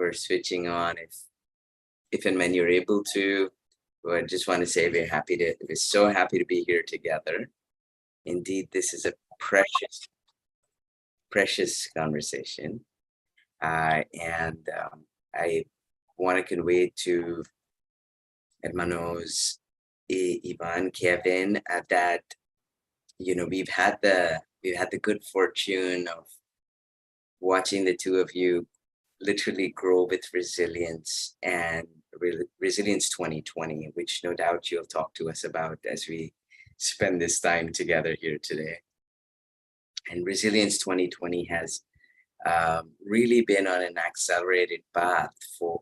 for switching on. If and when you're able to, I just want to say we're so happy to be here together. Indeed, this is a precious conversation. And I want to convey to hermanos Ivan, Kevin, that we've had the good fortune of watching the two of you literally grow with resilience and Resilience 2020, which no doubt you'll talk to us about as we spend this time together here today. And Resilience 2020 has really been on an accelerated path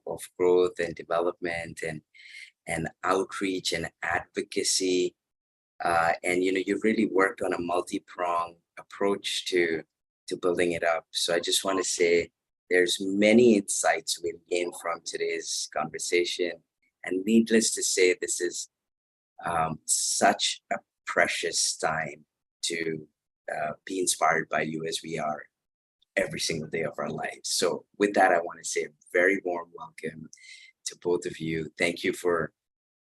of growth and development and outreach and advocacy. And you've really worked on a multi-pronged approach to building it up. So I just want to say there's many insights we'll gain from today's conversation. And needless to say, this is such a precious time to be inspired by you as we are every single day of our lives. So with that, I want to say a very warm welcome to both of you. Thank you for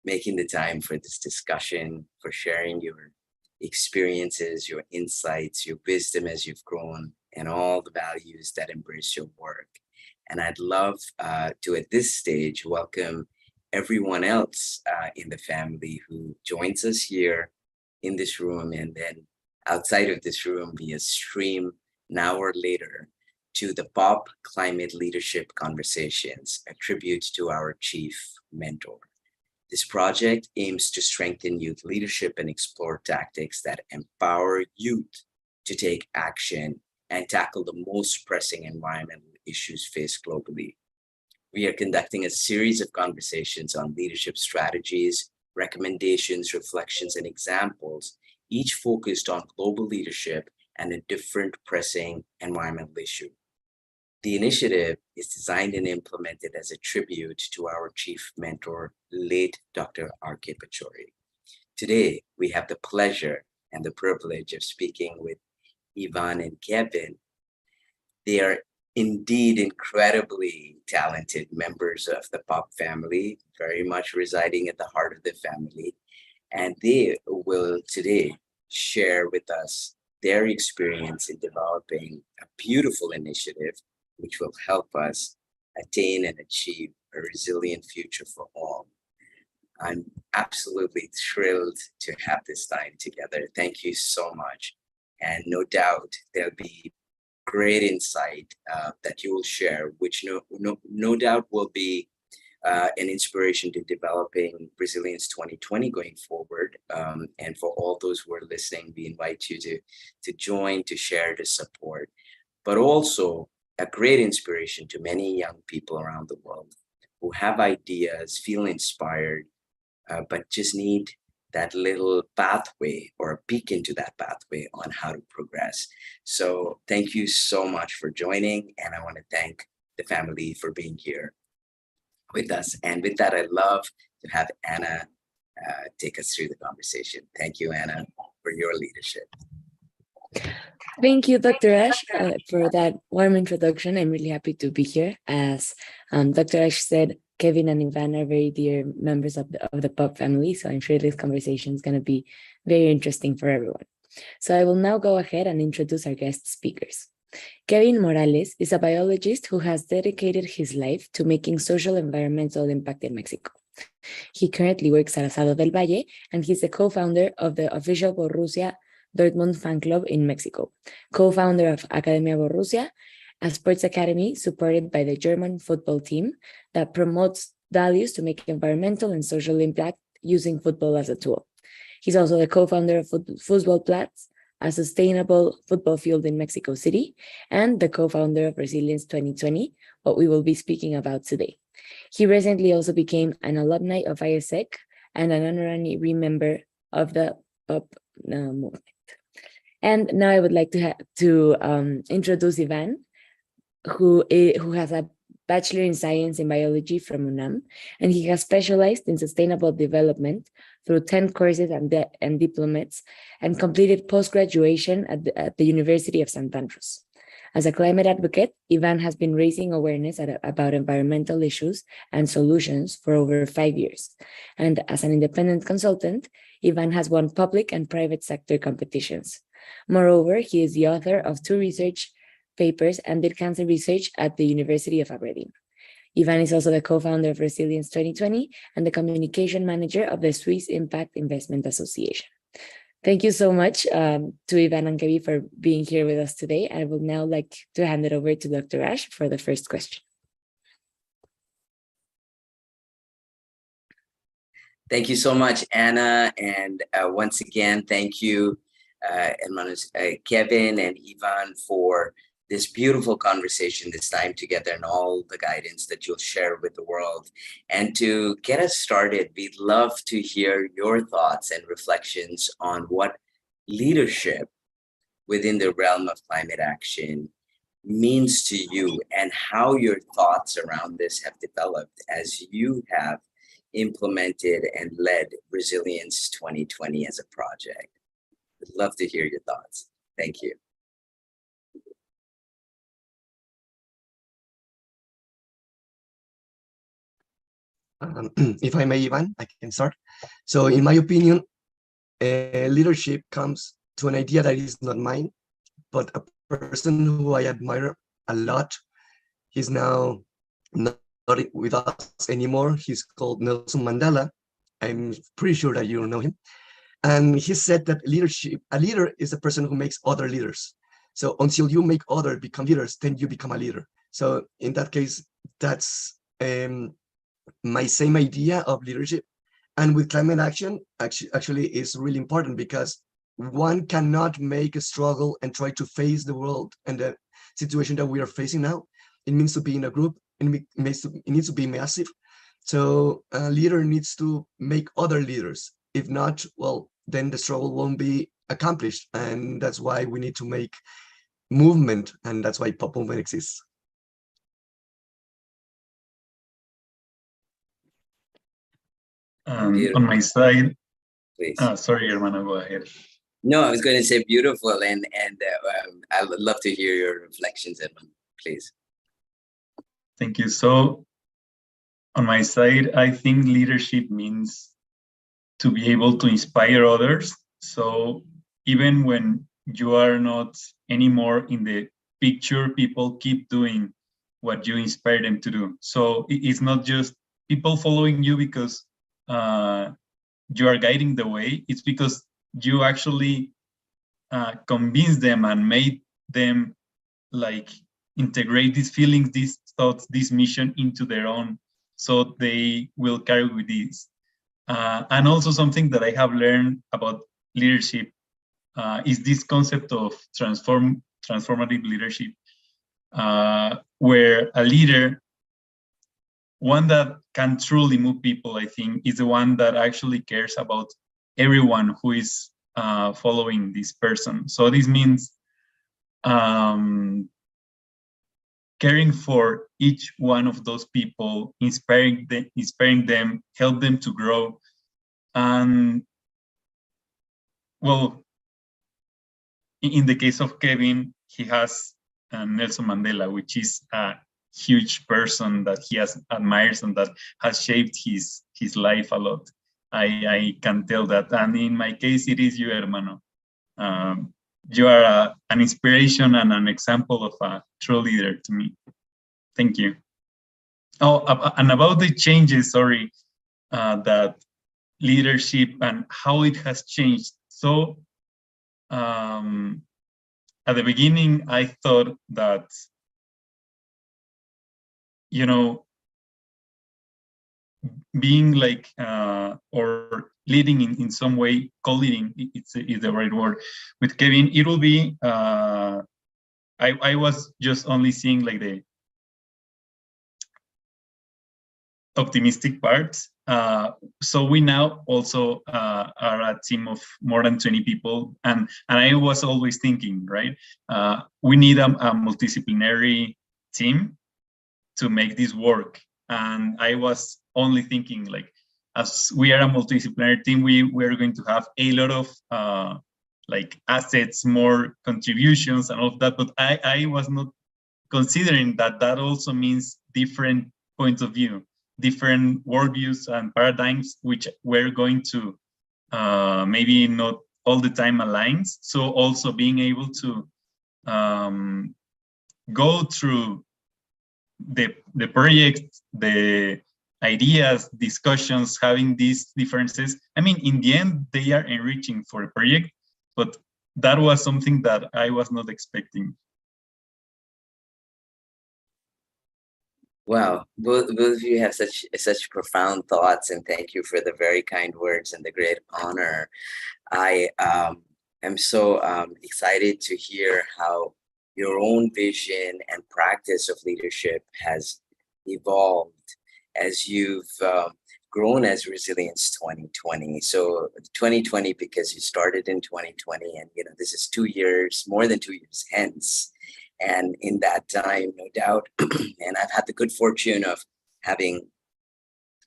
making the time for this discussion, for sharing your experiences, your insights, your wisdom as you've grown, and all the values that embrace your work. And I'd love to, at this stage, welcome everyone else in the family who joins us here in this room and then outside of this room via stream now or later to the POP Climate Leadership Conversations, a tribute to our chief mentor. This project aims to strengthen youth leadership and explore tactics that empower youth to take action and tackle the most pressing environmental issues faced globally. We are conducting a series of conversations on leadership strategies, recommendations, reflections, and examples, each focused on global leadership and a different pressing environmental issue. The initiative is designed and implemented as a tribute to our chief mentor, late Dr. R.K. Pachauri. Today, we have the pleasure and the privilege of speaking with Ivan and Kevin. They are indeed incredibly talented members of the POP family, very much residing at the heart of the family. And they will today share with us their experience in developing a beautiful initiative which will help us attain and achieve a resilient future for all. I'm absolutely thrilled to have this time together. Thank you so much. And no doubt there'll be great insight that you will share, which no doubt will be an inspiration to developing Resilience 2020 going forward. And for all those who are listening, we invite you to join, to share, to support, but also a great inspiration to many young people around the world who have ideas, feel inspired, but just need that little pathway or a peek into that pathway on how to progress. So thank you so much for joining. And I want to thank the family for being here with us. And with that, I'd love to have Anna take us through the conversation. Thank you, Anna, for your leadership. Thank you, Dr. Ash, for that warm introduction. I'm really happy to be here. As Dr. Ash said, Kevin and Ivan are very dear members of the POP family, so I'm sure this conversation is going to be very interesting for everyone. So I will now go ahead and introduce our guest speakers. Kevin Morales is a biologist who has dedicated his life to making social environmental impact in Mexico. He currently works at Asado del Valle, and he's the co-founder of the official Borussia Dortmund fan club in Mexico, co-founder of Academia Borussia, a sports academy supported by the German football team that promotes values to make environmental and social impact using football as a tool. He's also the co-founder of Fußballplatz, a sustainable football field in Mexico City, and the co-founder of Resilience 2020, what we will be speaking about today. He recently also became an alumni of ISEC and an honorary member of the POP movement. And now I would like to introduce Ivan, who has a Bachelor in Science in Biology from UNAM, and he has specialized in sustainable development through 10 courses and diplomates, and completed post-graduation at the University of St. Andrews. As a climate advocate, Ivan has been raising awareness about environmental issues and solutions for over 5 years. And as an independent consultant, Ivan has won public and private sector competitions. Moreover, he is the author of 2 research papers and did cancer research at the University of Aberdeen. Ivan is also the co-founder of Resilience 2020 and the communication manager of the Swiss Impact Investment Association. Thank you so much to Ivan and Kevin for being here with us today. I would now like to hand it over to Dr. Ash for the first question. Thank you so much, Anna. And once again, thank you, hermanos Kevin and Ivan, for this beautiful conversation, this time together, and all the guidance that you'll share with the world. And to get us started, we'd love to hear your thoughts and reflections on what leadership within the realm of climate action means to you, and how your thoughts around this have developed as you have implemented and led Resilience 2020 as a project. We'd love to hear your thoughts. Thank you. If I may, Ivan, I can start. So in my opinion, leadership comes to an idea that is not mine, but a person who I admire a lot. He's now not with us anymore. He's called Nelson Mandela. I'm pretty sure that you know him. And he said that a leader is a person who makes other leaders. So until you make others become leaders, then you become a leader. So in that case, that's my same idea of leadership. And with climate action, actually is really important, because one cannot make a struggle and try to face the world and the situation that we are facing now. It means to be in a group, and it needs to be massive. So a leader needs to make other leaders. If not, well, then the struggle won't be accomplished. And that's why we need to make movement, and that's why Pop Movement exists. On my side, Please. Sorry, hermano, go ahead. No, I was going to say beautiful, and I would love to hear your reflections, Edmund, please. Thank you. So on my side, I think leadership means to be able to inspire others. So even when you are not anymore in the picture, people keep doing what you inspire them to do. So it's not just people following you because you are guiding the way. It's because you actually convinced them and made them like integrate these feelings, these thoughts, this mission into their own, so they will carry with this. And also something that I have learned about leadership is this concept of transformative leadership, where a leader, one that can truly move people, I think, is the one that actually cares about everyone who is following this person. So this means caring for each one of those people, inspiring them, help them to grow. And well, in the case of Kevin, he has Nelson Mandela, which is a huge person that he admires and that has shaped his life a lot. I can tell that. And in my case, it is you, hermano. You are an inspiration and an example of a true leader to me. Thank you. Oh, and about the changes, sorry, that leadership and how it has changed. So at the beginning, I thought that, you know, being like or leading in some way, co-leading is the right word. With Kevin, it will be I was just only seeing like the optimistic parts. So we now also are a team of more than 20 people, and I was always thinking, right, we need a multidisciplinary team to make this work. And I was only thinking, like, as we are a multidisciplinary team, we're going to have a lot of like assets, more contributions, and all of that. But I was not considering that also means different points of view, different worldviews and paradigms, which we're going to maybe not all the time aligns. So also being able to go through the project, the ideas, discussions, having these differences. I mean, in the end, they are enriching for the project, but that was something that I was not expecting. Wow, both of you have such profound thoughts, and thank you for the very kind words and the great honor. I am so excited to hear how your own vision and practice of leadership has evolved as you've grown as Resilience 2020. So 2020 because you started in 2020, and this is 2 years, more than 2 years hence. And in that time, no doubt, and I've had the good fortune of having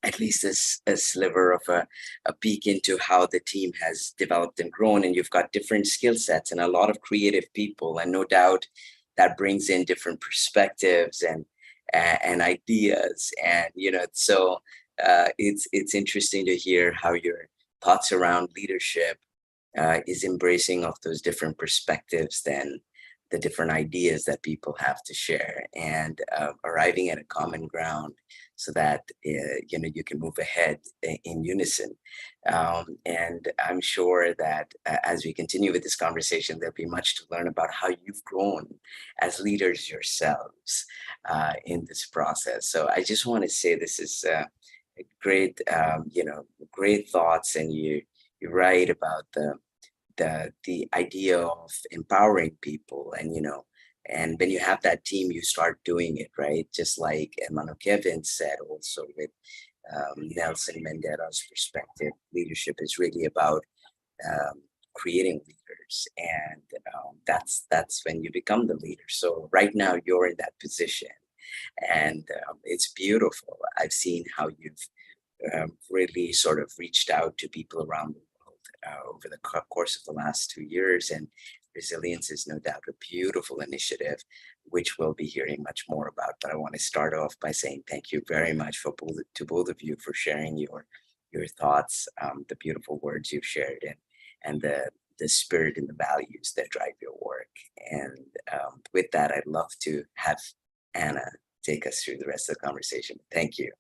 at least a sliver of a peek into how the team has developed and grown. And you've got different skill sets and a lot of creative people. And no doubt that brings in different perspectives and ideas. And, so it's interesting to hear how your thoughts around leadership is embracing of those different perspectives than the different ideas that people have to share, and arriving at a common ground so that you can move ahead in unison. And I'm sure that as we continue with this conversation, there'll be much to learn about how you've grown as leaders yourselves in this process. So I just want to say this is great, great thoughts, and you're right about the idea of empowering people. And and when you have that team, you start doing it, right? Just like Hermano Kevin said also with Nelson Mandela's perspective, leadership is really about creating leaders, and that's when you become the leader. So right now you're in that position, and it's beautiful. I've seen how you've really sort of reached out to people around the world over the course of the last 2 years, and Resilience is no doubt a beautiful initiative, which we'll be hearing much more about. But I want to start off by saying thank you very much to both of you for sharing your thoughts, the beautiful words you've shared, and the spirit and the values that drive your work. And with that, I'd love to have Anna take us through the rest of the conversation. Thank you.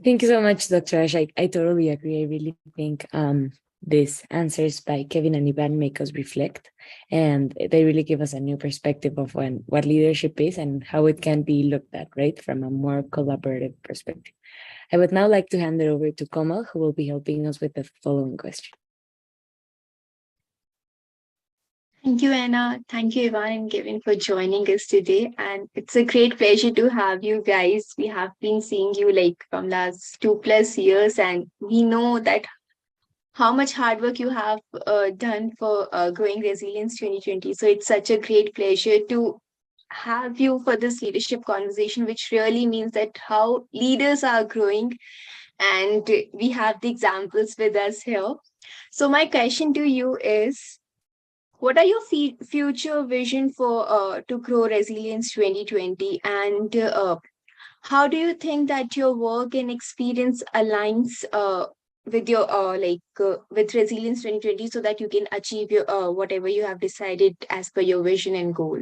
Thank you so much, Dr. Ash. I totally agree. I really think these answers by Kevin and Ivan make us reflect, and they really give us a new perspective of what leadership is and how it can be looked at, right, from a more collaborative perspective. I would now like to hand it over to Komal, who will be helping us with the following question. Thank you, Anna. Thank you, Ivan and Kevin, for joining us today. And it's a great pleasure to have you guys. We have been seeing you like from last 2+ years, and we know that how much hard work you have done for growing Resilience 2020. So it's such a great pleasure to have you for this leadership conversation, which really means that how leaders are growing, and we have the examples with us here. So my question to you is, what are your future vision for to grow Resilience 2020, and how do you think that your work and experience aligns with your with Resilience 2020, so that you can achieve your whatever you have decided as per your vision and goal?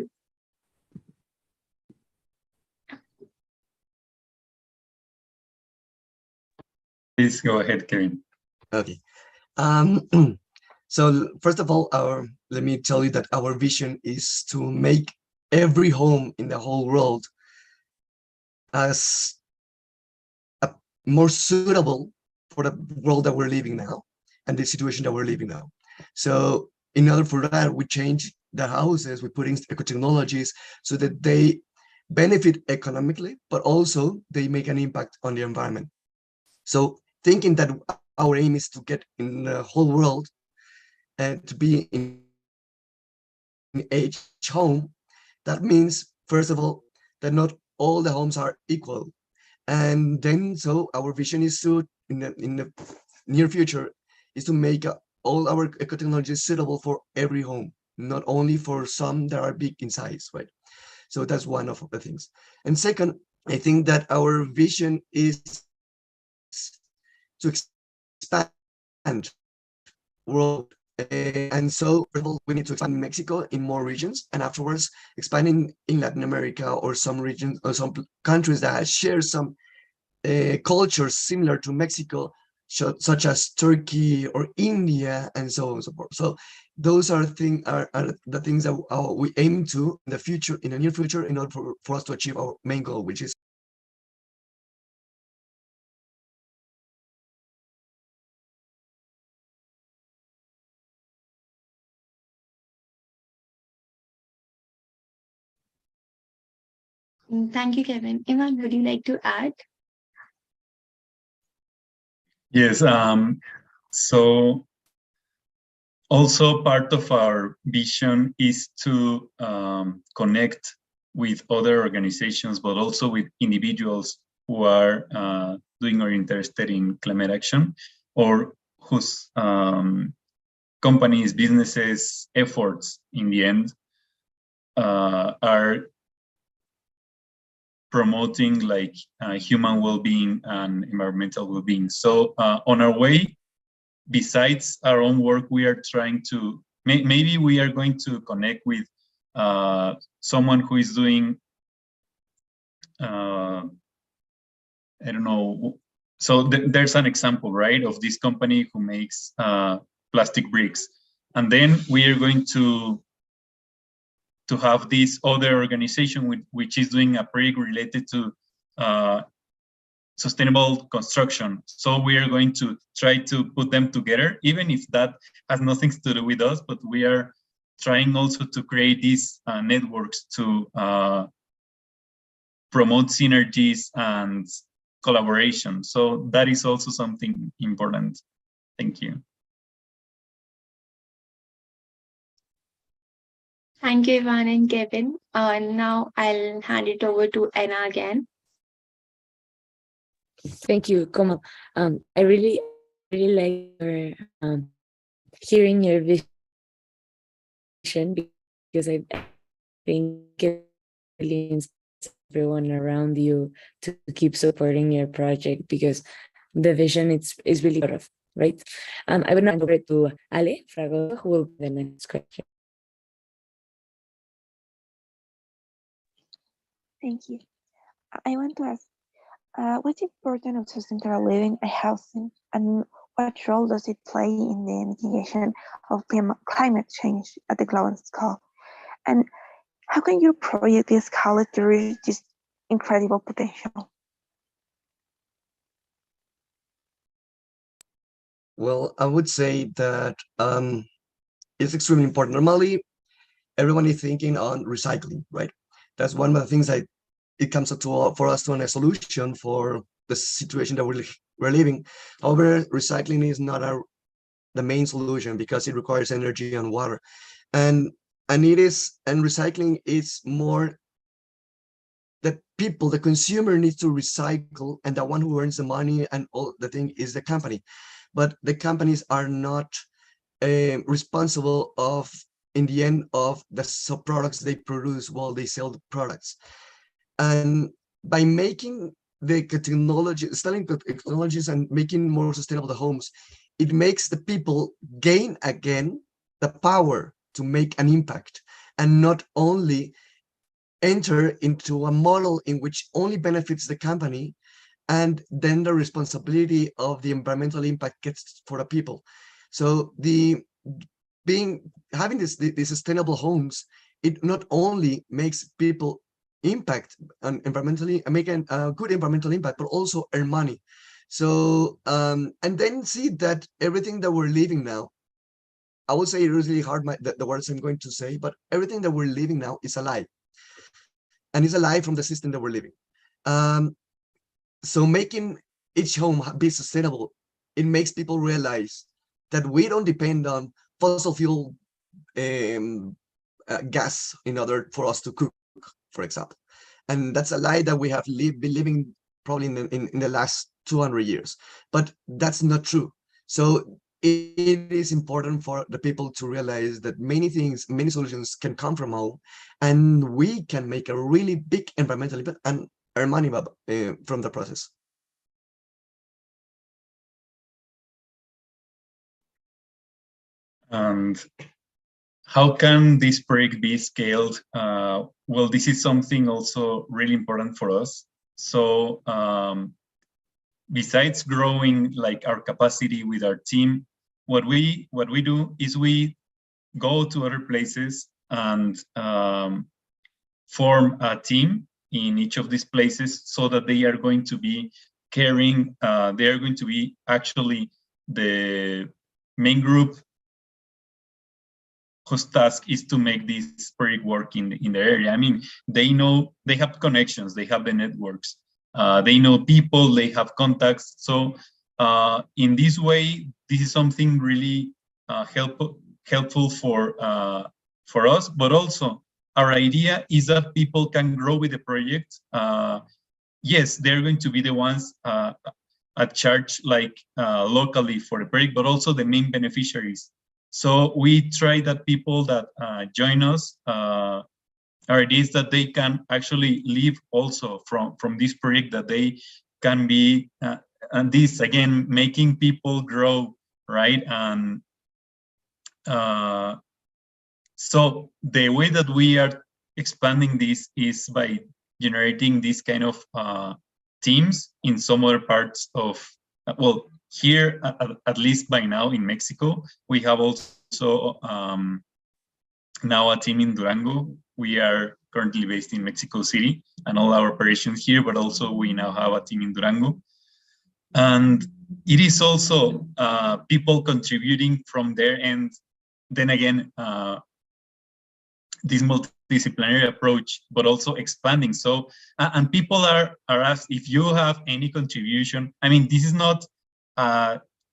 Please go ahead, Kevin. Okay. So first of all, let me tell you that our vision is to make every home in the whole world as more suitable for the world that we're living now and the situation that we're living now. So in order for that, we change the houses, we put in eco-technologies so that they benefit economically, but also they make an impact on the environment. So thinking that our aim is to get in the whole world and to be in each home, that means, first of all, that not all the homes are equal. And then, so our vision is to, in the near future, is to make all our eco-technology is suitable for every home, not only for some that are big in size, right? So that's one of the things. And second, I think that our vision is to expand world. And so we need to expand in Mexico in more regions, and afterwards expanding in Latin America or some regions or some countries that share some cultures similar to Mexico, such as Turkey or India, and so on and so forth. So those are the things that we aim to in the future, in the near future, in order for us to achieve our main goal, which is Thank you, Kevin. Ivan, would you like to add? Yes. So also part of our vision is to connect with other organizations, but also with individuals who are doing or interested in climate action, or whose companies, businesses, efforts in the end are promoting like human well-being and environmental well-being. So on our way, besides our own work, we are trying to, maybe we are going to connect with someone who is doing, I don't know. So there's an example, right, of this company who makes plastic bricks. And then we are going to have this other organization which is doing a project related to sustainable construction. So we are going to try to put them together, even if that has nothing to do with us, but we are trying also to create these networks to promote synergies and collaboration. So that is also something important. Thank you. Thank you, Ivan and Kevin. Now I'll hand it over to Anna again. Thank you, Como. I really like your hearing your vision, because I think it really inspires everyone around you to keep supporting your project, because the vision is really sort of right. I would now hand over to Ale Fragoso, who will be the next question. Thank you. I want to ask, what's the importance of sustainable living and housing, and what role does it play in the mitigation of climate change at the global scale? And how can your project be scaled to reach this incredible potential? Well, I would say that it's extremely important. Normally, everyone is thinking on recycling, right? That's one of the things that it comes up to for us to find a solution for the situation that we're living. However, recycling is not the main solution, because it requires energy and water, and recycling is more the people, the consumer needs to recycle, and the one who earns the money and all the thing is the company. But the companies are not responsible of, in the end, of the products they produce while they sell the products. And by making the technology, selling the technologies and making more sustainable the homes, it makes the people gain again the power to make an impact, and not only enter into a model in which only benefits the company, and then the responsibility of the environmental impact gets for the people. So having these sustainable homes, it not only makes people impact on environmentally, making a good environmental impact, but also earn money. So and then see that everything that we're living now, I would say it is really hard the words I'm going to say, but everything that we're living now is a lie, and it's a lie from the system that we're living. So making each home be sustainable, it makes people realize that we don't depend on fossil fuel gas in order for us to cook, for example. And that's a lie that we have been living probably in the last 200 years, but that's not true. So it is important for the people to realize that many things, many solutions can come from home, and we can make a really big environmental impact and earn money from the process. And how can this project be scaled? Well, this is something also really important for us. So besides growing like our capacity with our team, what we do is we go to other places and form a team in each of these places so that they are going to be carrying, they are going to be actually the main group whose task is to make this project work in the area. I mean, they know, they have connections, they have the networks, they know people, they have contacts. So in this way, this is something really helpful for us, but also our idea is that people can grow with the project. Yes, they're going to be the ones at charge, like locally for the project, but also the main beneficiaries. So we try that people that join us, our idea is that they can actually live also from this project, that they can be, and this again, making people grow, right? And so the way that we are expanding this is by generating this kind of teams in some other parts of, well, here, at least by now in Mexico, we have also now a team in Durango. We are currently based in Mexico City and all our operations here, but also we now have a team in Durango. And it is also people contributing from there. And then again, this multidisciplinary approach, but also expanding. So, and people are asked if you have any contribution. I mean, this is not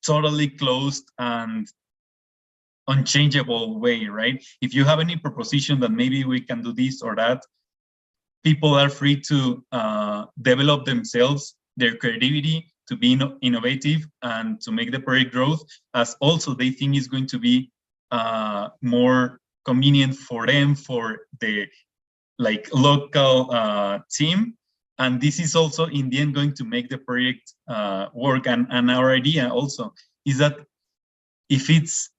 totally closed and unchangeable way, right? If you have any proposition that maybe we can do this or that, people are free to develop themselves, their creativity, to be innovative and to make the project growth, as also they think is going to be more convenient for them, for the like local team. And this is also in the end going to make the project work. And our idea also is that if it's,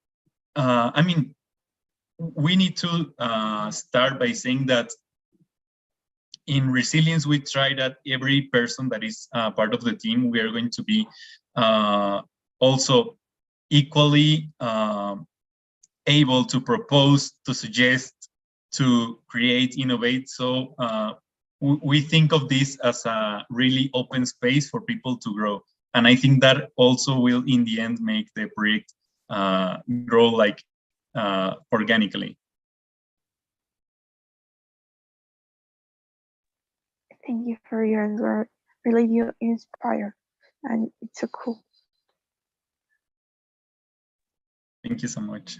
I mean, we need to start by saying that in resilience, we try that every person that is part of the team, we are going to be also equally able to propose, to suggest, to create, innovate. So we think of this as a really open space for people to grow. And I think that also will, in the end, make the project grow like organically. Thank you for your answer. Really, you inspire, and it's so cool. Thank you so much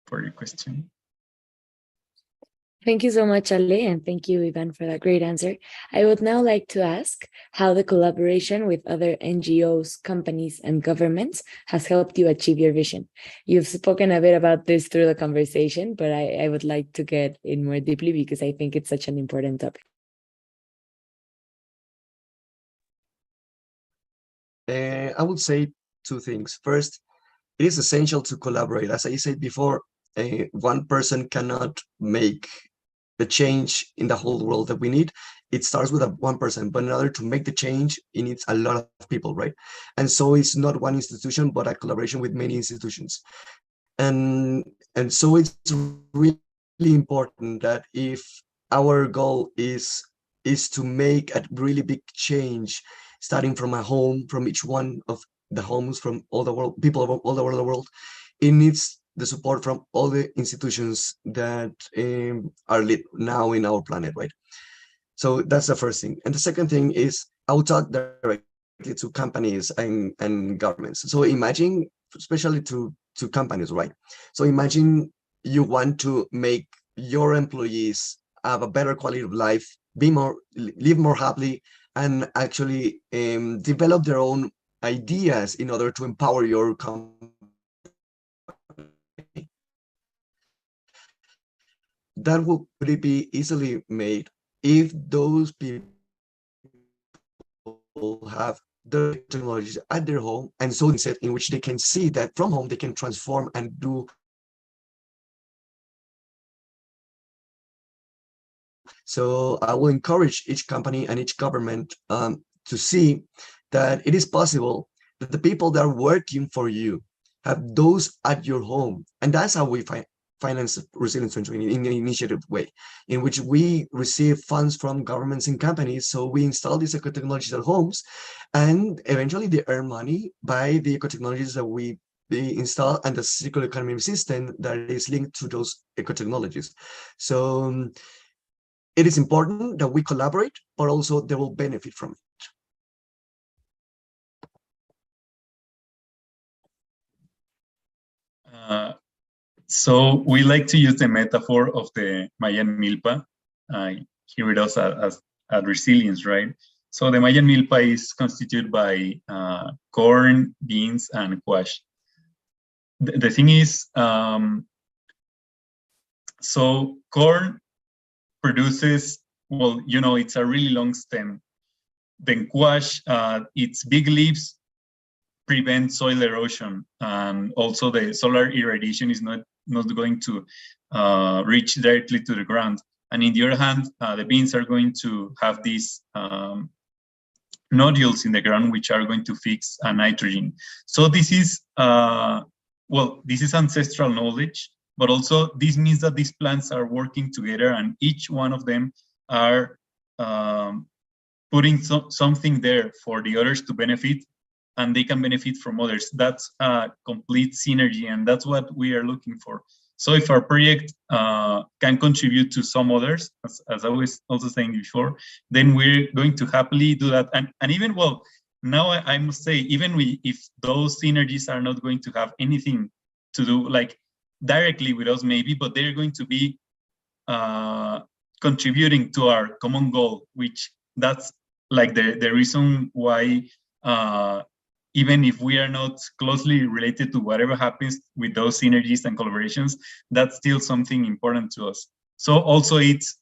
for your question. Thank you so much, Ale, and thank you, Ivan, for that great answer. I would now like to ask how the collaboration with other NGOs, companies, and governments has helped you achieve your vision. You've spoken a bit about this through the conversation, but I would like to get in more deeply because I think it's such an important topic. I would say two things. First, it is essential to collaborate. As I said before, one person cannot make the change in the whole world that we need. It starts with one person, but in order to make the change, it needs a lot of people, right? And so it's not one institution, but a collaboration with many institutions. And so it's really important that if our goal is to make a really big change, starting from a home, from each one of the homes, from all the world, people all over the world, it needs the support from all the institutions that are lit now in our planet, right? So that's the first thing. And the second thing is, I will talk directly to companies and governments. So imagine, especially to companies, right? So imagine you want to make your employees have a better quality of life, live more happily, and actually develop their own ideas in order to empower your company, that would be easily made if those people have the technologies at their home, and so instead in which they can see that from home they can transform and do. So I will encourage each company and each government to see that it is possible that the people that are working for you have those at your home. And that's how we finance Resilience 2020 in an initiative way, in which we receive funds from governments and companies. So we install these eco-technologies at homes, and eventually they earn money by the eco-technologies that we install and the circular economy system that is linked to those eco-technologies. So it is important that we collaborate, but also they will benefit from it. So we like to use the metaphor of the Mayan milpa here with us at Resilience, right? So the Mayan milpa is constituted by corn, beans, and quash. The thing is, so corn produces, well, you know, it's a really long stem. Then quash, its big leaves prevent soil erosion, and also the solar irradiation is not going to reach directly to the ground. And in the other hand, the beans are going to have these nodules in the ground which are going to fix nitrogen. So this is well, this is ancestral knowledge, but also this means that these plants are working together, and each one of them are putting something there for the others to benefit, and they can benefit from others. That's a complete synergy, and that's what we are looking for. So if our project can contribute to some others, as I was also saying before, then we're going to happily do that. And even, well, now I must say, even if those synergies are not going to have anything to do like directly with us maybe, but they're going to be contributing to our common goal, which that's like the reason why even if we are not closely related to whatever happens with those synergies and collaborations, that's still something important to us. So also it's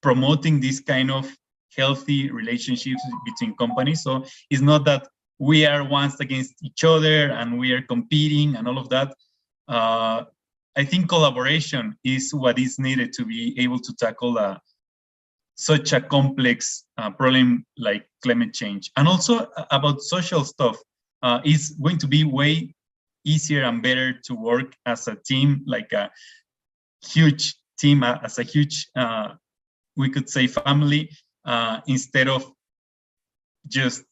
promoting this kind of healthy relationships between companies. So it's not that we are ones against each other and we are competing and all of that. I think collaboration is what is needed to be able to tackle such a complex problem like climate change. And also about social stuff, it's going to be way easier and better to work as a team, like a huge team, as a huge, we could say family, instead of just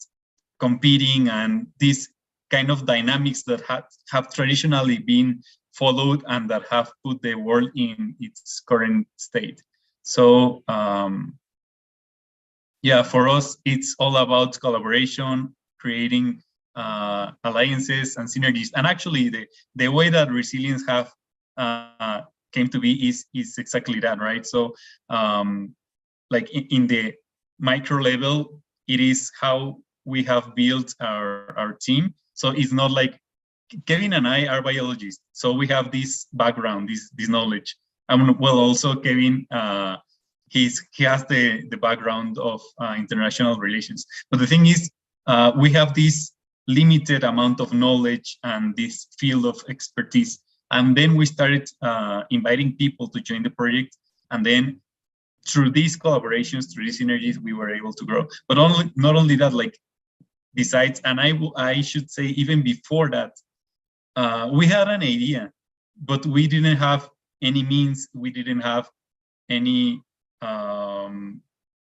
competing and these kind of dynamics that have traditionally been followed and that have put the world in its current state. So yeah, for us, it's all about collaboration, creating alliances and synergies. And actually, the way that Resilience have came to be is exactly that, right? So like in the micro level, it is how we have built our team. So it's not like Kevin and I are biologists, so we have this background, this knowledge. Well, also Kevin, he has the background of international relations. But the thing is, we have this limited amount of knowledge and this field of expertise. And then we started inviting people to join the project. And then through these collaborations, through these synergies, we were able to grow. But not only that, like besides, and I should say even before that, we had an idea, but we didn't have any means. We didn't have any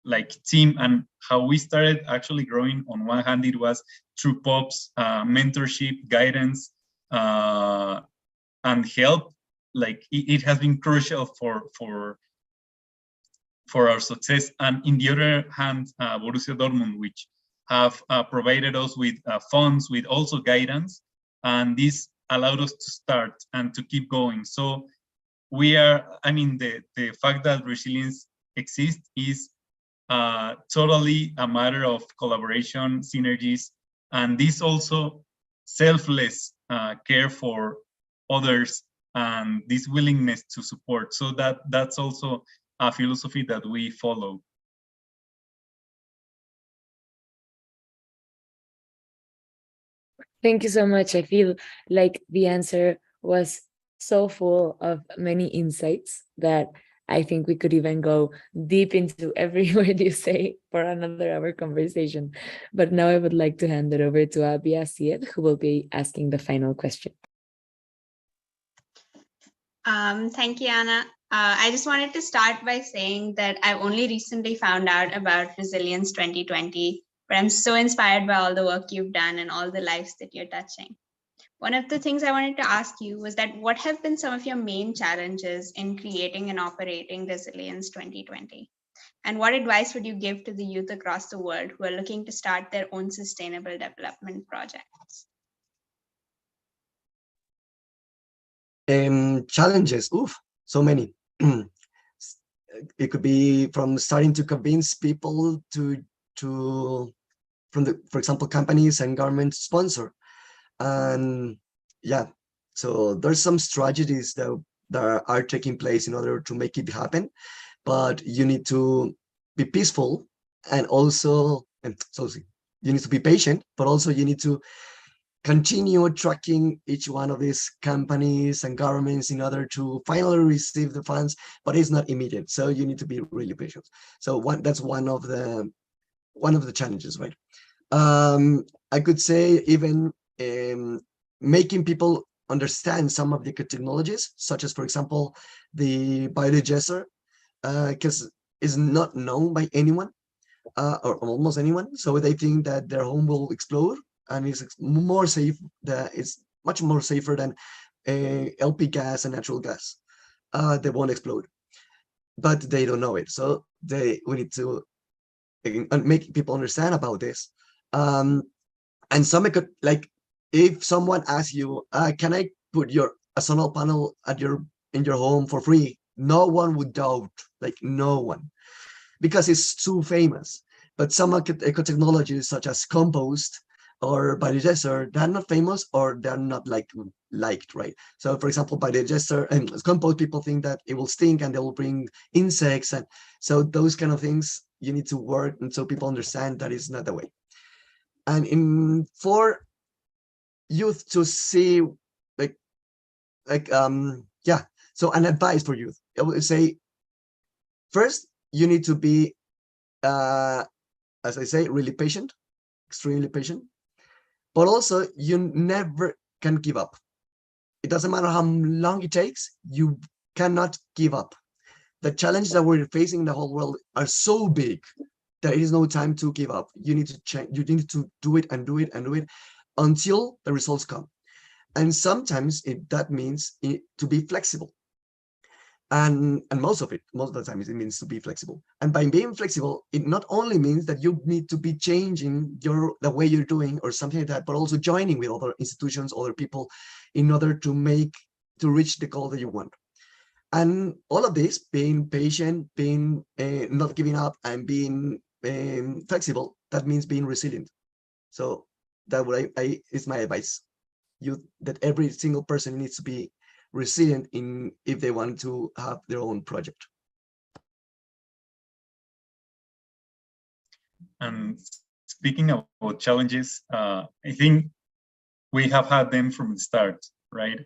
like team. And how we started actually growing, on one hand, it was through POPs, mentorship, guidance, and help. Like it has been crucial for our success. And in the other hand, Borussia Dortmund, which have provided us with funds, with also guidance, and this allowed us to start and to keep going. So we are, I mean, the fact that Resilience exists is totally a matter of collaboration, synergies, and this also selfless care for others and this willingness to support. So that's also a philosophy that we follow. Thank you so much. I feel like the answer was so full of many insights that I think we could even go deep into every word you say for another hour conversation. But now I would like to hand it over to Abia Syed, who will be asking the final question. Thank you, Anna. I just wanted to start by saying that I only recently found out about Resilience 2020, but I'm so inspired by all the work you've done and all the lives that you're touching. One of the things I wanted to ask you was that what have been some of your main challenges in creating and operating Resilience 2020? And what advice would you give to the youth across the world who are looking to start their own sustainable development projects? Challenges, so many. It could be from starting to convince people for example, companies and government sponsor. And yeah, so there's some strategies that are taking place in order to make it happen, but you need to be peaceful, and also, you need to be patient, but also you need to continue tracking each one of these companies and governments in order to finally receive the funds, but it's not immediate. So you need to be really patient. So that's one of the challenges, right? I could say even making people understand some of the technologies, such as, for example, the biodigester, because it's not known by anyone, or almost anyone. So they think that their home will explode, and it's more safe. It's much more safer than LP gas and natural gas. They won't explode, but they don't know it. So we need to make people understand about this. And some like, if someone asks you, can I put a solar panel in your home for free? No one would doubt, like no one, because it's too famous. But some eco technologies such as compost or biodigester, they're not famous, or they're not liked, right? So for example, biodigester and compost, people think that it will stink and they will bring insects, and so those kind of things you need to work, and so people understand that is not the way. And for youth to see, so an advice for youth, I would say, first you need to be, as I say, really patient, extremely patient, but also you never can give up. It doesn't matter how long it takes, you cannot give up. The challenges that we're facing in the whole world are so big, there is no time to give up. You need to change, you need to do it and do it and do it until the results come. And sometimes that means to be flexible. And most of the time it means to be flexible. And by being flexible, it not only means that you need to be changing the way you're doing or something like that, but also joining with other institutions, other people, in order to reach the goal that you want. And all of this, being patient, being not giving up, and being flexible, that means being resilient. So that is my advice. That every single person needs to be resilient if they want to have their own project. And speaking about challenges, I think we have had them from the start, right?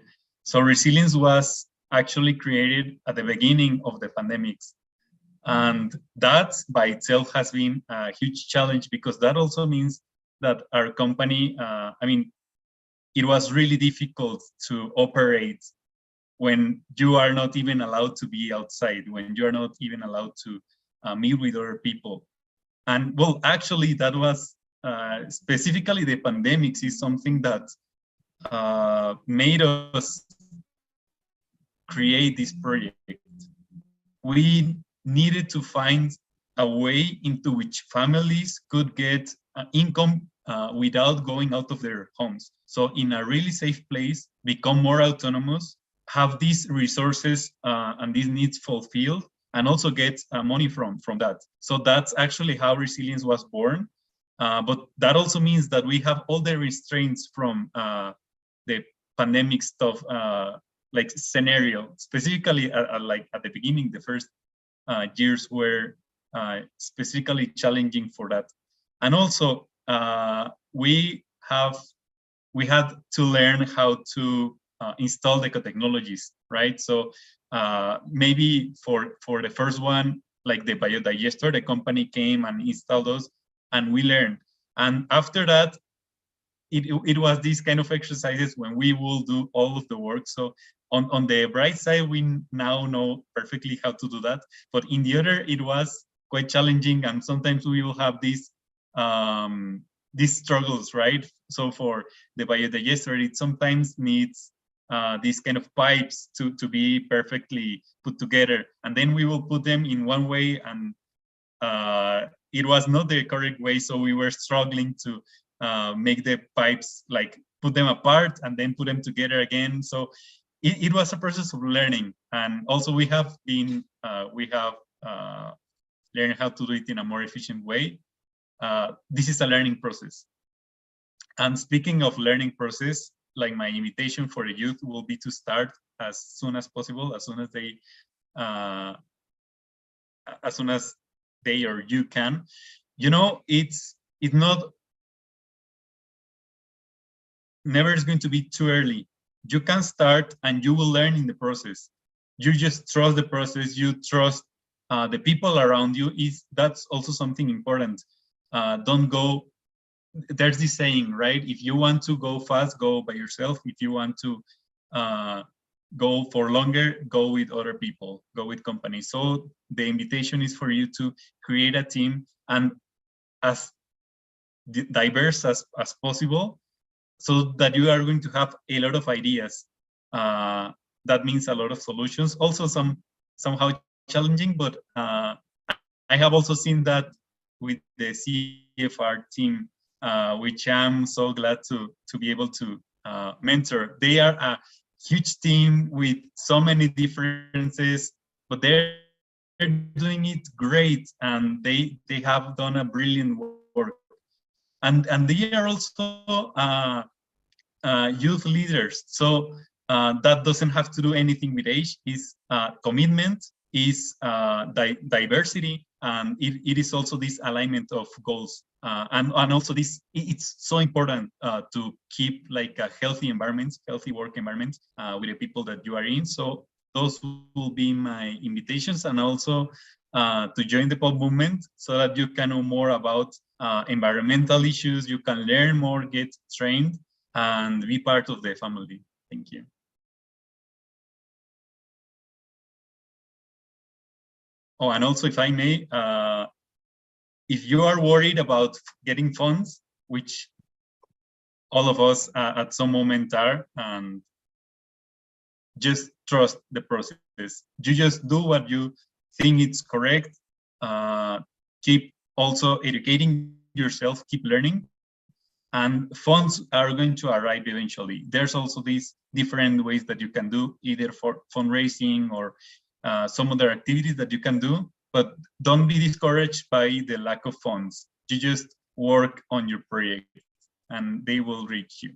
So resilience was actually created at the beginning of the pandemics. And that by itself has been a huge challenge, because that also means that our company, it was really difficult to operate when you are not even allowed to be outside, when you are not even allowed to meet with other people. And well, actually that was specifically the pandemics is something that made us create this project. We needed to find a way into which families could get income without going out of their homes. So in a really safe place, become more autonomous, have these resources and these needs fulfilled, and also get money from that. So that's actually how Resilience was born. But that also means that we have all the restraints from the pandemic stuff like scenario, specifically like at the beginning, the first years were specifically challenging for that. And also we had to learn how to install the technologies, right? So maybe for the first one, like the biodigester, the company came and installed those, and we learned. And after that, it was these kind of exercises when we will do all of the work. So on the bright side, we now know perfectly how to do that. But in the other, it was quite challenging, and sometimes we will have these struggles, right? So for the biodigester, it sometimes needs these kind of pipes to be perfectly put together, and then we will put them in one way, and it was not the correct way, so we were struggling to make the pipes, like put them apart and then put them together again. So it was a process of learning, and also we have learned how to do it in a more efficient way. This is a learning process. And speaking of learning process, like my invitation for the youth will be to start as soon as possible, as soon as they or you can. You know, it's not, never is going to be too early. You can start and you will learn in the process. You just trust the process, you trust the people around you. That's also something important. Don't go, there's this saying, right? If you want to go fast, go by yourself. If you want to go for longer, go with other people, go with companies. So the invitation is for you to create a team, and as diverse as possible, so that you are going to have a lot of ideas. That means a lot of solutions, also somehow challenging, but I have also seen that with the CFR team, which I'm so glad to be able to mentor. They are a huge team with so many differences, but they're doing it great, and they have done a brilliant work. And they are also youth leaders. So that doesn't have to do anything with age. Is commitment, is diversity, and it is also this alignment of goals. And also this, it's so important to keep like a healthy environment, healthy work environment with the people that you are in. So those will be my invitations, and also to join the POP movement so that you can know more about environmental issues, you can learn more, get trained, and be part of the family. Thank you. Oh, and also, if I may, if you are worried about getting funds, which all of us at some moment are, and just trust the process. You just do what you think it's correct. Keep also educating yourself, keep learning, and funds are going to arrive eventually. There's also these different ways that you can do, either for fundraising or some other activities that you can do, but don't be discouraged by the lack of funds. You just work on your project and they will reach you.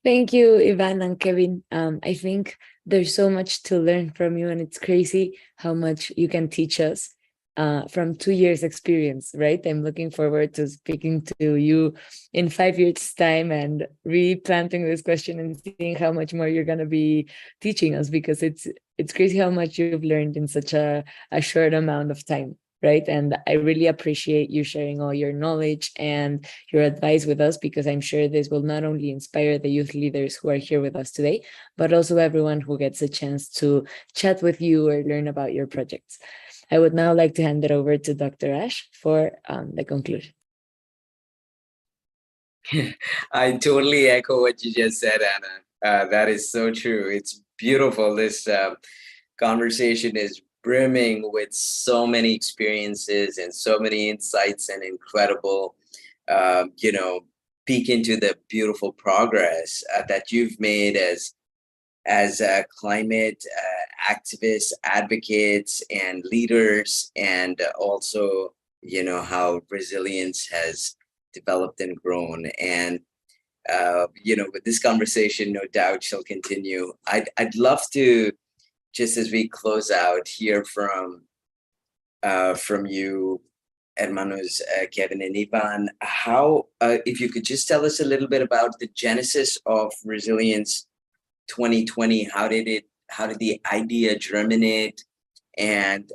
Thank you, Ivan and Kevin. I think there's so much to learn from you, and it's crazy how much you can teach us from 2 years experience, right? I'm looking forward to speaking to you in 5 years' time and replanting this question and seeing how much more you're going to be teaching us, because it's crazy how much you've learned in such a short amount of time. Right. And I really appreciate you sharing all your knowledge and your advice with us, because I'm sure this will not only inspire the youth leaders who are here with us today, but also everyone who gets a chance to chat with you or learn about your projects. I would now like to hand it over to Dr. Ash for the conclusion. I totally echo what you just said, Anna. That is so true. It's beautiful. This conversation is brimming with so many experiences and so many insights and incredible, peek into the beautiful progress that you've made as climate activists, advocates, and leaders, and also, how resilience has developed and grown. And with this conversation, no doubt shall continue. I'd love to, just as we close out, hear from you, hermanos Kevin and Ivan, how, if you could just tell us a little bit about the genesis of Resilience 2020. How did the idea germinate? And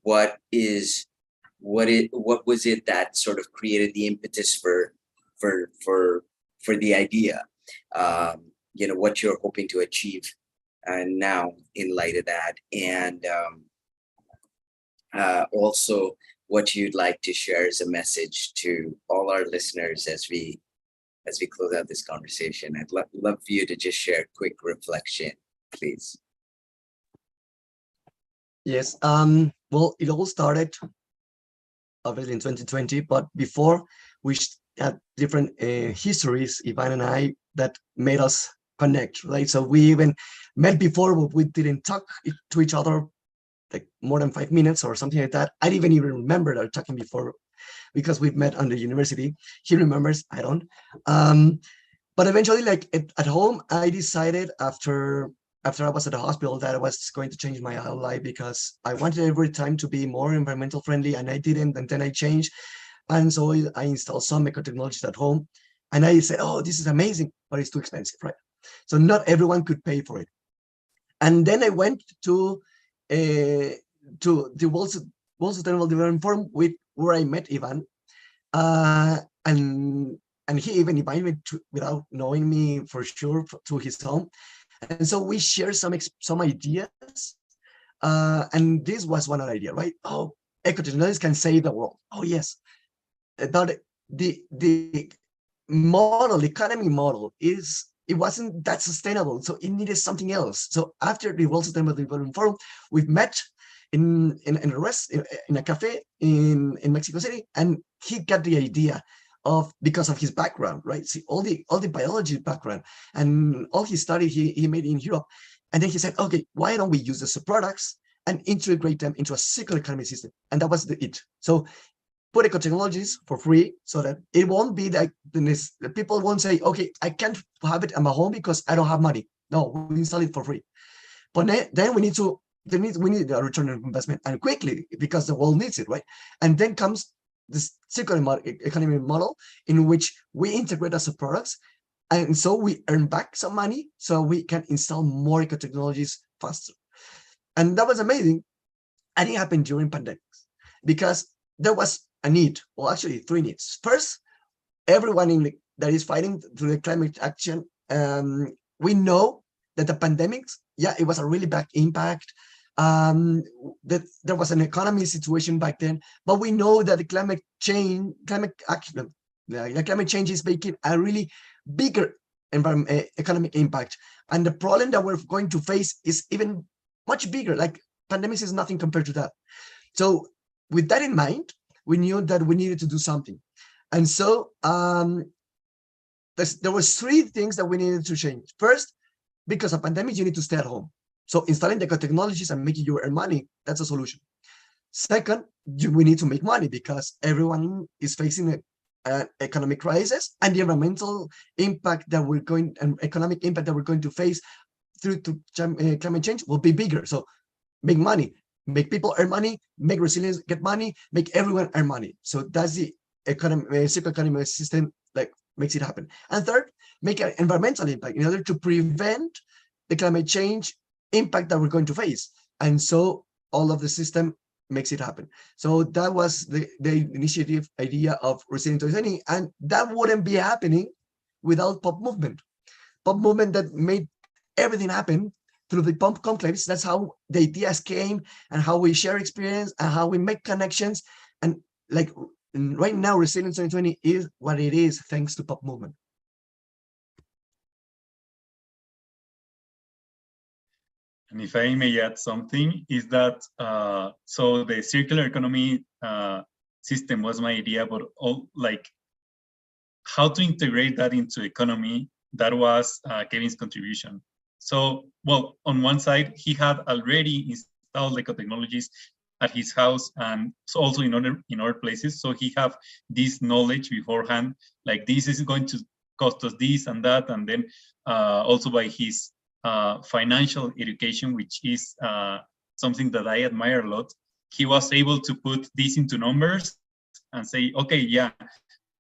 what was it that sort of created the impetus for the idea? What you're hoping to achieve now in light of that, and also what you'd like to share as a message to all our listeners as we close out this conversation. I'd love for you to just share a quick reflection, please. Yes. Well, it all started obviously in 2020, but before we had different histories, Ivan and I, that made us connect, right? So we even met before, but we didn't talk to each other like more than 5 minutes or something like that. I didn't even remember that talking before, because we've met on the university. He remembers, I don't. But eventually, like at home, I decided after I was at the hospital that I was going to change my whole life, because I wanted every time to be more environmental friendly, and I didn't, and then I changed. And so I installed some eco technologies at home, and I said, oh, this is amazing, but it's too expensive, right? So not everyone could pay for it. And then I went to the World Sustainable Development Forum, where I met Ivan, and he even invited me without knowing me for sure to his home. And so we shared some ideas, and this was one idea, right? Oh, eco-technologies can save the world. Oh yes, but the economy model it wasn't that sustainable, so it needed something else. So after the World Sustainable Development Forum, we've met in a cafe in Mexico City, and he got the idea because of his background, right? See, all the biology background and all his study he made in Europe. And then he said, okay, why don't we use the products and integrate them into a circular economy system? And that was it. So put eco technologies for free, so that it won't be like the people won't say, okay, I can't have it at my home because I don't have money. No, we install it for free. But then we need a return on investment, and quickly, because the world needs it, right? And then comes this circular economy model, in which we integrate as products, and so we earn back some money, so we can install more eco technologies faster. And that was amazing. And it happened during pandemics, because there was a need, well, actually 3 needs. First, everyone that is fighting through the climate action, we know that the pandemics, yeah, it was a really bad impact. That there was an economy situation back then, but we know that the climate change is making a really bigger economic impact, and the problem that we're going to face is even much bigger. Like pandemics is nothing compared to that. So with that in mind, we knew that we needed to do something, and so there was 3 things that we needed to change. First, because of pandemic, you need to stay at home. So installing the eco technologies and making you earn money, that's a solution. Second, we need to make money, because everyone is facing an economic crisis, and the environmental impact that economic impact that we're going to face through climate change will be bigger. So make money, make people earn money, make resilience get money, make everyone earn money. So that's the circular economy system, like, makes it happen. And third, make an environmental impact in order to prevent the climate change impact that we're going to face. And so all of the system makes it happen. So that was the initiative idea of Resilience 2020, and that wouldn't be happening without POP movement. POP movement that made everything happen through the POP conclaves. That's how the ideas came, and how we share experience, and how we make connections. And like right now, Resilience 2020 is what it is thanks to POP movement. And if I may add something, is that so the circular economy system was my idea, but how to integrate that into economy, that was Kevin's contribution. So, well, on one side, he had already installed eco technologies at his house and so also in other places. So he have this knowledge beforehand, like this is going to cost us this and that, and then also by his financial education, which is something that I admire a lot. He was able to put this into numbers and say, okay, yeah,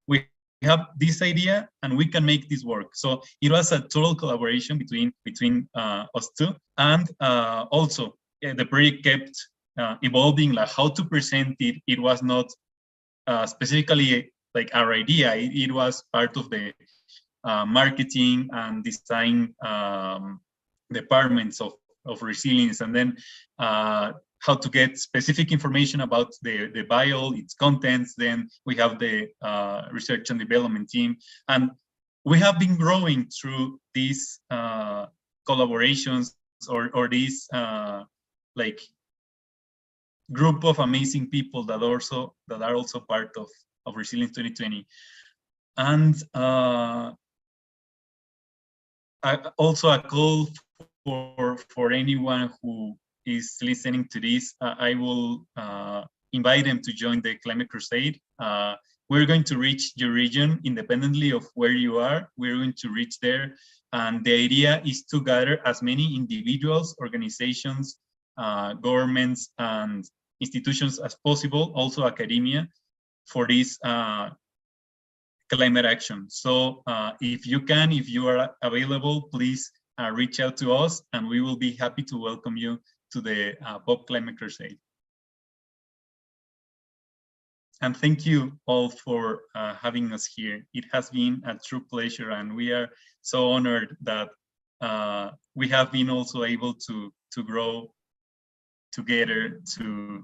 we have this idea and we can make this work. So it was a total collaboration between us two. And also the project kept evolving, like how to present it. It was not specifically like our idea. It was part of the marketing and design departments of Resilience, and then how to get specific information about the bio, its contents. Then we have the research and development team. And we have been growing through these collaborations or these like group of amazing people that are also part of Resilience 2020. And also a call for anyone who is listening to this, I will invite them to join the Climate Crusade. We're going to reach your region independently of where you are. We're going to reach there. And the idea is to gather as many individuals, organizations, governments, and institutions as possible, also academia, for this climate action. So if you are available, please reach out to us and we will be happy to welcome you to the POP Climate Crusade. And thank you all for having us here. It has been a true pleasure, and we are so honored that we have been also able to grow together, to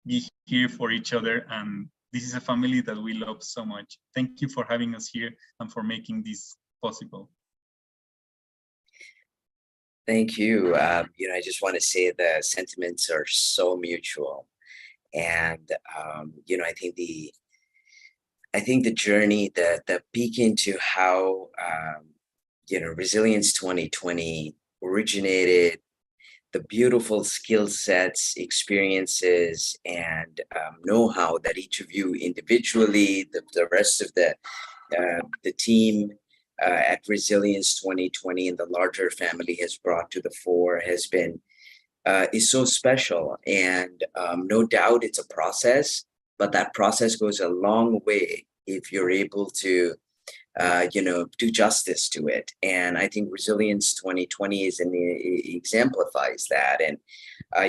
be here for each other. And this is a family that we love so much. Thank you for having us here and for making this possible. Thank you. I just want to say the sentiments are so mutual, and I think the journey, the peek into how Resilience 2020 originated, the beautiful skill sets, experiences, and know-how that each of you individually, the rest of the team at Resilience 2020 and the larger family has brought to the fore has been is so special. And no doubt it's a process, but that process goes a long way if you're able to do justice to it. And I think Resilience 2020 exemplifies that. And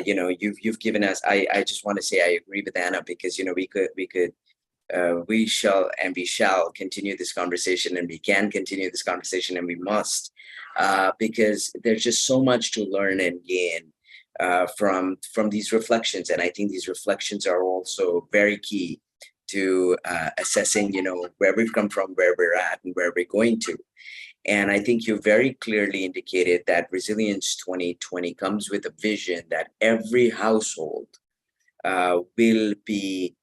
you've given us. I just want to say I agree with Anna, because we shall continue this conversation, and we can continue this conversation, and we must, because there's just so much to learn and gain from these reflections. And I think these reflections are also very key to assessing, where we've come from, where we're at, and where we're going to. And I think you very clearly indicated that Resilience 2020 comes with a vision that every household will be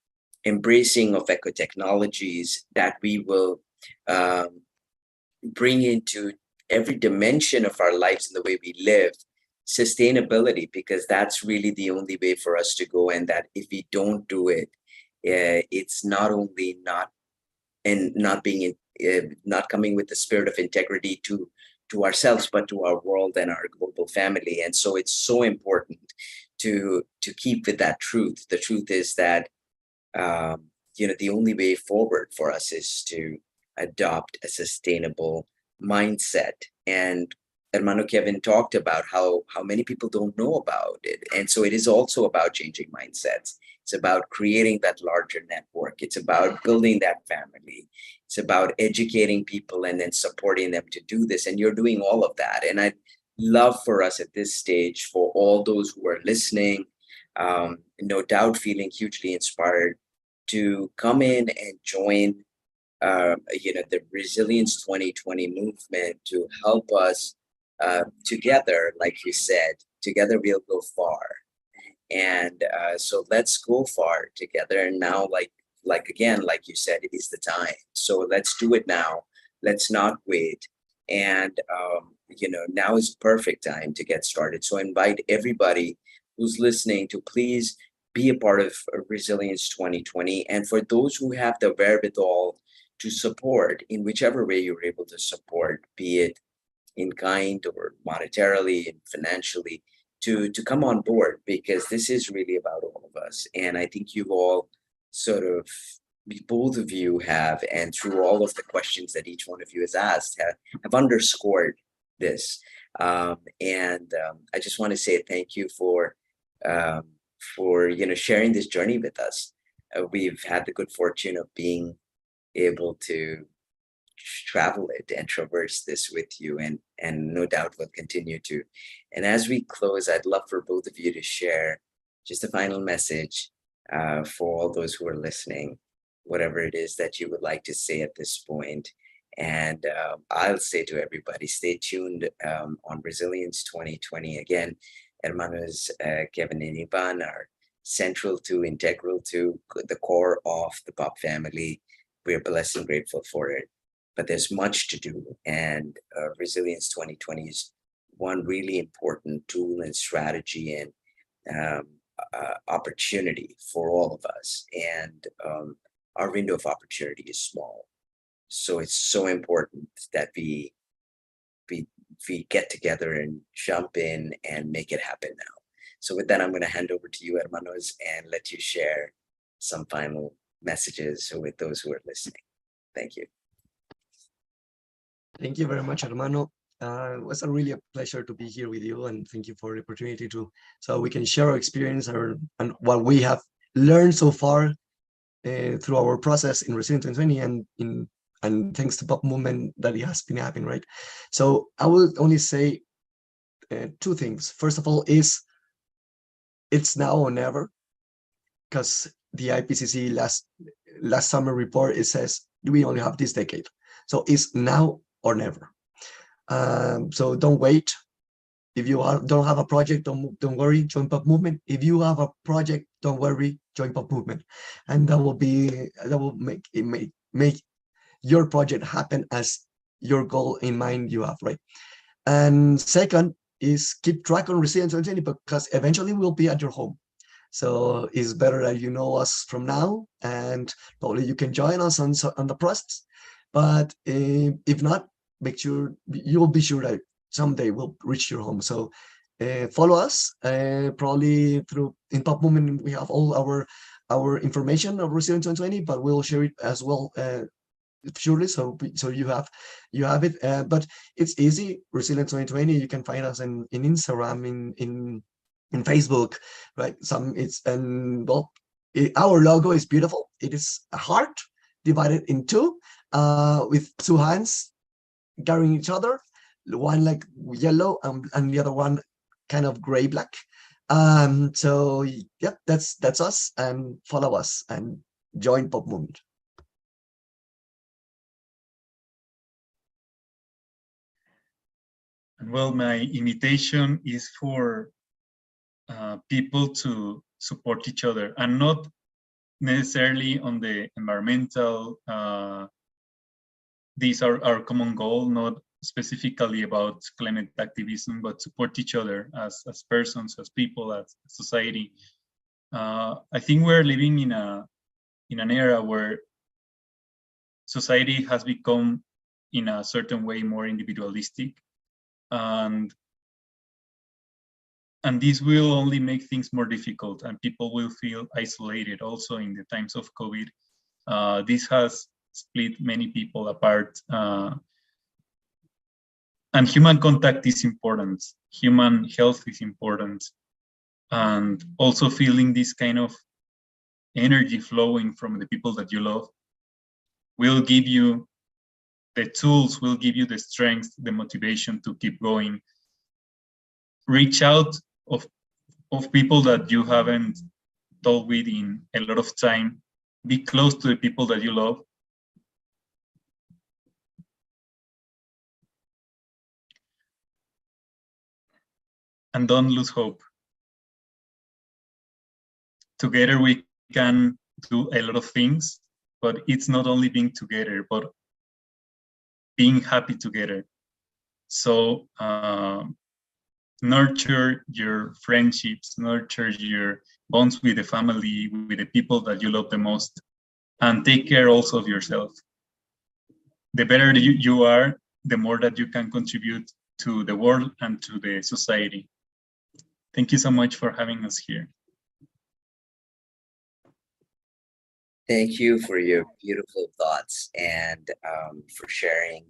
embracing of eco-technologies, that we will bring into every dimension of our lives and the way we live sustainability, because that's really the only way for us to go. And that if we don't do it, it's not only not coming with the spirit of integrity to ourselves, but to our world and our global family. And so it's so important to keep with that truth. The truth is that the only way forward for us is to adopt a sustainable mindset. And Hermano Kevin talked about how many people don't know about it. And so it is also about changing mindsets. It's about creating that larger network. It's about building that family. It's about educating people and then supporting them to do this. And you're doing all of that. And I'd love for us at this stage, for all those who are listening, no doubt feeling hugely inspired, to come in and join the Resilience 2020 movement to help us together. Like you said, together we'll go far. And so let's go far together. And now, like you said, it is the time. So let's do it now. Let's not wait. And now is the perfect time to get started. So I invite everybody who's listening to please be a part of Resilience 2020. And for those who have the wherewithal to support in whichever way you're able to support, be it in kind or monetarily and financially, to come on board, because this is really about all of us. And I think you've all sort of, both of you have, and through all of the questions that each one of you has asked, have underscored this. I just want to say thank you for sharing this journey with us. We've had the good fortune of being able to travel it and traverse this with you, and no doubt we'll continue to. And as we close, I'd love for both of you to share just a final message for all those who are listening, whatever it is that you would like to say at this point. And I'll say to everybody, stay tuned on Resilience 2020. Again, hermanos Kevin and Ivan are central to, integral to the core of the POP family. We're blessed and grateful for it. But there's much to do, and Resilience 2020 is one really important tool and strategy and opportunity for all of us. And our window of opportunity is small, so it's so important that we get together and jump in and make it happen now. So with that, I'm going to hand over to you, hermanos, and let you share some final messages with those who are listening. Thank you. Thank you very much, hermano. It was really a pleasure to be here with you, and thank you for the opportunity so we can share our experience and what we have learned so far through our process in Resilience 2020 and thanks to POP movement that it has been happening, right? So I will only say two things. First of all, it's now or never, because the IPCC last summer report, it says we only have this decade. So it's now or never. So don't wait. If you don't have a project, don't worry, join POP movement. If you have a project, don't worry, join POP movement, and that will make your project happen as your goal in mind you have, right? And second is keep track on Resilience 2020, because eventually we'll be at your home. So it's better that you know us from now, and probably you can join us on the process. But if not, make sure you'll be sure that someday we'll reach your home. So follow us, probably in POP movement we have all our information of Resilience 2020, but we'll share it as well surely, so you have it. But it's easy. Resilience 2020, you can find us in Instagram, in Facebook, right? Our logo is beautiful. It is a heart divided in two, with two hands carrying each other, one like yellow and the other one kind of gray black. So yeah, that's us, and follow us and join POP movement. And well, my invitation is for people to support each other, and not necessarily on the environmental. These are our common goal, not specifically about climate activism, but support each other as persons, as people, as society. I think we're living in an era where society has become, in a certain way, more individualistic, and this will only make things more difficult, and people will feel isolated. Also, in the times of COVID, this has split many people apart, and human contact is important. Human health is important, and also feeling this kind of energy flowing from the people that you love will give you the tools, will give you the strength, the motivation to keep going. Reach out of people that you haven't talked with in a lot of time. Be close to the people that you love. And don't lose hope. Together we can do a lot of things, but it's not only being together, but being happy together. So nurture your friendships, nurture your bonds with the family, with the people that you love the most, and take care also of yourself. The better you are, the more that you can contribute to the world and to the society. Thank you so much for having us here. Thank you for your beautiful thoughts and for sharing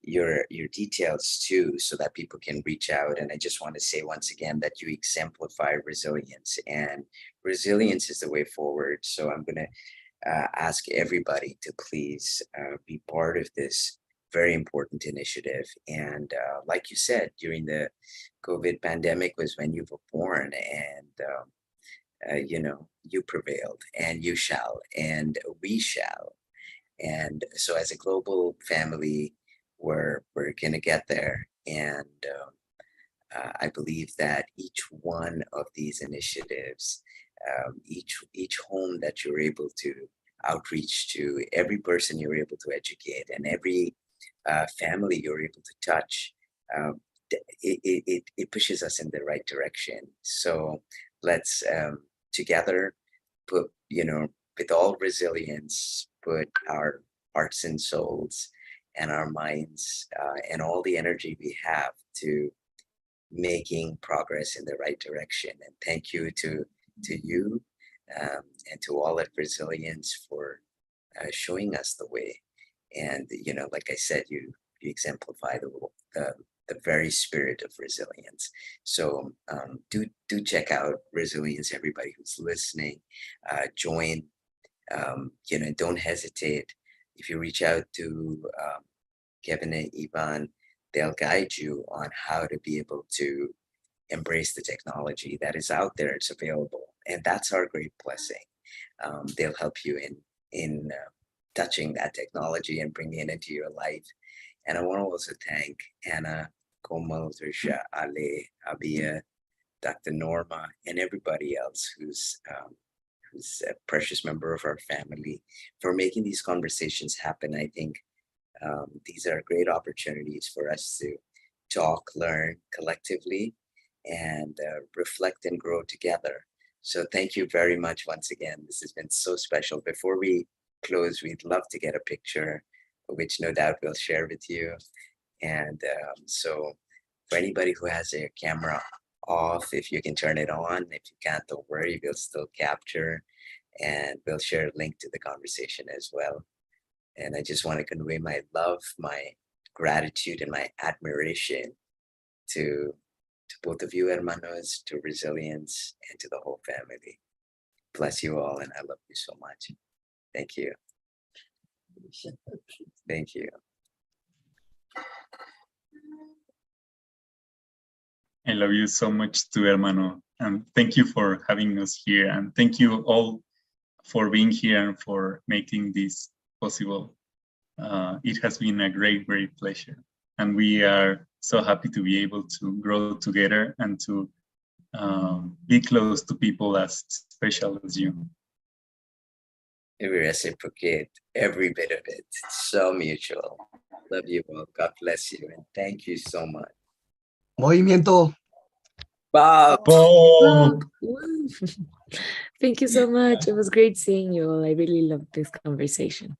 your details too, so that people can reach out. And I just want to say once again that you exemplify resilience, and resilience is the way forward. So I'm going to ask everybody to please be part of this very important initiative. And like you said, during the COVID pandemic was when you were born, and you know, you prevailed, and you shall, and we shall. And so as a global family, we're going to get there. And I believe that each one of these initiatives, each home that you're able to outreach to, every person you're able to educate, and every family you're able to touch, it pushes us in the right direction. So let's together put, you know, with all resilience, put our hearts and souls and our minds and all the energy we have to making progress in the right direction. And thank you to you and to all at Resilience for showing us the way. And you know, like I said, you exemplify the very spirit of resilience. So do check out Resilience, everybody who's listening. Join. You know, don't hesitate. If you reach out to Kevin and Ivan, they'll guide you on how to be able to embrace the technology that is out there. It's available, and that's our great blessing. They'll help you in touching that technology and bringing it into your life. And I want to also thank Anna, Komal, Trisha, Ale, Abia, Dr. Norma, and everybody else who's a precious member of our family for making these conversations happen. I think these are great opportunities for us to talk, learn collectively, and reflect and grow together. So thank you very much once again. This has been so special. Before we close, we'd love to get a picture, which no doubt we'll share with you. And so for anybody who has their camera off, if you can turn it on. If you can't, don't worry, we'll still capture, and we'll share a link to the conversation as well. And I just want to convey my love, my gratitude, and my admiration to both of you, hermanos, to Resilience, and to the whole family. Bless you all, and I love you so much. Thank you. Thank you. I love you so much too, hermano. And thank you for having us here. And thank you all for being here and for making this possible. It has been a great, great pleasure. And we are so happy to be able to grow together and to be close to people as special as you. We reciprocate every bit of it. It's so mutual. Love you all. God bless you. And thank you so much. Movimiento. Bob. Bob. Thank you so much. It was great seeing you all. I really loved this conversation.